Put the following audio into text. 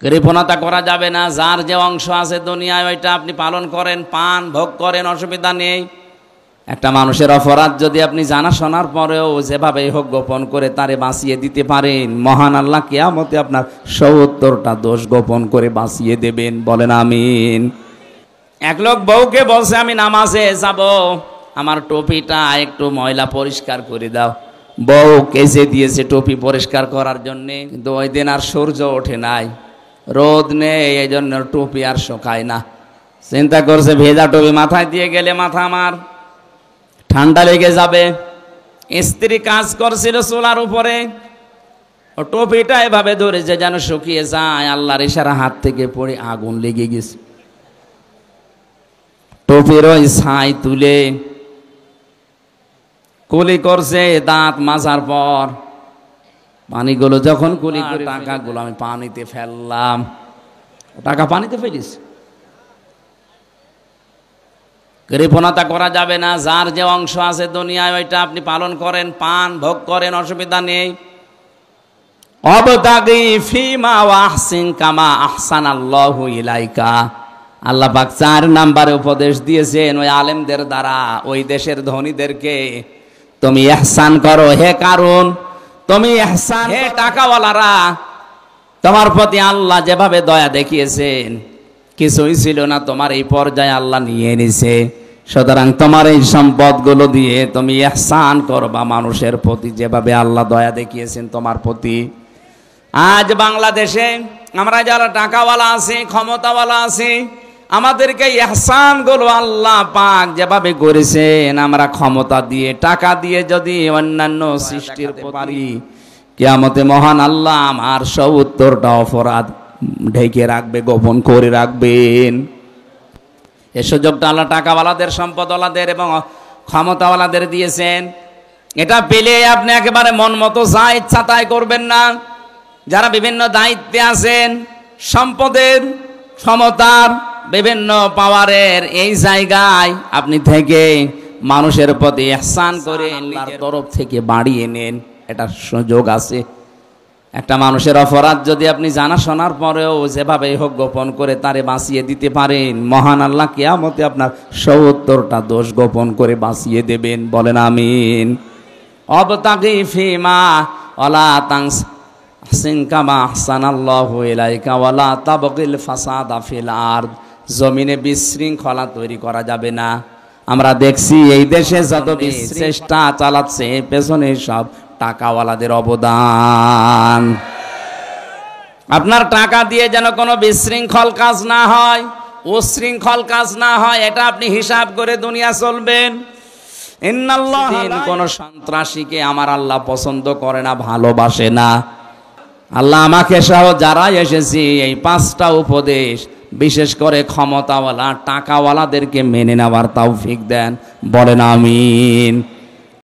কৃপণতা করা যাবে না। যার যে অংশ আছে দুনিয়ায় ওইটা আপনি পালন করেন, পান ভোগ করেন, অসুবিধা নেই। একটা মানুষের অপরাধ যদি আপনি জানা শোনার পরেও যেভাবেই হোক গোপন করে তারে বাঁচিয়ে দিতে পারেন, মহান আল্লাহ কিয়ামতে আপনার ৭০টা দোষ গোপন করে বাঁচিয়ে দেবেন। বলেন আমিন। এক লোক বউকে বলছে, আমি নামাজে যাব, আমার টুপিটা একটু ময়লা পরিষ্কার করে দাও। বউ কেচে দিয়েছে টুপি পরিষ্কার করার জন্যে, কিন্তু ওই দিন আর সূর্য ওঠে নাই, রোদ নেই, এই জন্য টুপি আর শুকায় না। চিন্তা করছে ভেজা টুপি মাথায় দিয়ে গেলে মাথা আমার ঠান্ডা লেগে যাবে। স্ত্রী কাজ করছিল চুলার উপরে, ও টুপিটা এভাবে ধরেছে যেন শুকিয়ে যায়, আল্লাহর ইশারা হাত থেকে পড়ে আগুন লেগে গেছে। টুপির ওই ছাই তুলে কুলি করছে, দাঁত মাজার পর পানিগুলো যখন কুলি করে টাকাগুলো আমি পানিতে ফেললাম, টাকা পানিতে ফেলিস। কৃপণতা করা যাবে না। যার যে অংশ আছে দুনিয়ায় ওইটা আপনি পালন করেন, পান ভোগ করেন, অসুবিধা নেই। অবতাগি ফিমা ওয়াহসিন কামা আহসানাল্লাহু ইলাইকা। আল্লাহ পাক ৪ নম্বরে উপদেশ দিয়েছেন ওই আলেমদের দ্বারা, ওই দেশের ধনীদেরকে, তুমি ইহসান করো হে কারণ, তুমি ইহসান, হে টাকাওয়ালারা, তোমার প্রতি আল্লাহ যেভাবে দয়া দেখিয়েছেন, কিছুই ছিল না, তোমার এই পর্যায়ে আল্লাহ নিয়ে নিছে। সুতরাং তোমার এই সম্পদগুলো দিয়ে তুমি ইহসান করবা মানুষের প্রতি, যেভাবে আল্লাহ দয়া দেখিয়েছেন তোমার প্রতি। আজ বাংলাদেশে আমরা যারা টাকাওয়ালা আছি, ক্ষমতাওয়ালা আছি, আমাদেরকে ইহসানগুলো আল্লাহ পাক যেভাবে করেছেন, আমরা ক্ষমতা দিয়ে, টাকা দিয়ে যদি অন্যান্য সৃষ্টির পারি, কিয়ামতে মহান আল্লাহ আমার ৭০টা অপরাধ ঢেকে রাখবে, গোপন করে রাখবেন। এ সুযোগটা আল্লাহ টাকাওয়ালাদের, সম্পদওয়ালাদের এবং ক্ষমতাওয়ালাদের দিয়েছেন। এটা পেলে আপনি একেবারে মন মতো যা ইচ্ছা তাই করবেন না। যারা বিভিন্ন দায়িত্বে আছেন, সম্পদের, ক্ষমতার, বিভিন্ন পাওয়ারের এই জায়গায় আপনি থেকে মানুষের প্রতি ইহসান করে আল্লাহর তরফ থেকে বাড়িয়ে নেন, এটা সুযোগ আছে। একটা মানুষের অপরাধ যদি আপনি জানা শোনার পরেও যেভাবে হোক গোপন করে তারে বাঁচিয়ে দিতে পারেন, মহান আল্লাহ কিয়ামতে আপনার ৭০টা দোষ গোপন করে বাঁচিয়ে দেবেন। বলেন আমিন। অবতাগি ফিমা ওয়ালা তাহসিন কামা আহসানাল্লাহু ইলাইকা ওয়ালা তাবগিল ফাসাদা ফিল আরদ। জমিনে বিশৃঙ্খলা তৈরি করা যাবে না। আমরা দেখছি এই দেশে যত চেষ্টা চালাচ্ছে, পেছনে সব টাকাওয়ালাদের অবদান। আপনার টাকা দিয়ে যেন কোনো বিশৃঙ্খল কাজ না হয়, উশৃঙ্খল কাজ না হয়, এটা আপনি হিসাব করে দুনিয়া চলবেন। ইন্নাল্লাহ, কোন সন্ত্রাসীকে আমার আল্লাহ পছন্দ করে না, ভালোবাসে না। আল্লাহ আমাকে সহ যারা এসেছি এই 5টা উপদেশ বিশেষ করে ক্ষমতাওয়ালা, টাকাওয়ালাদেরকে মেনে নেওয়ার তৌফিক দেন। বলেন আমিন।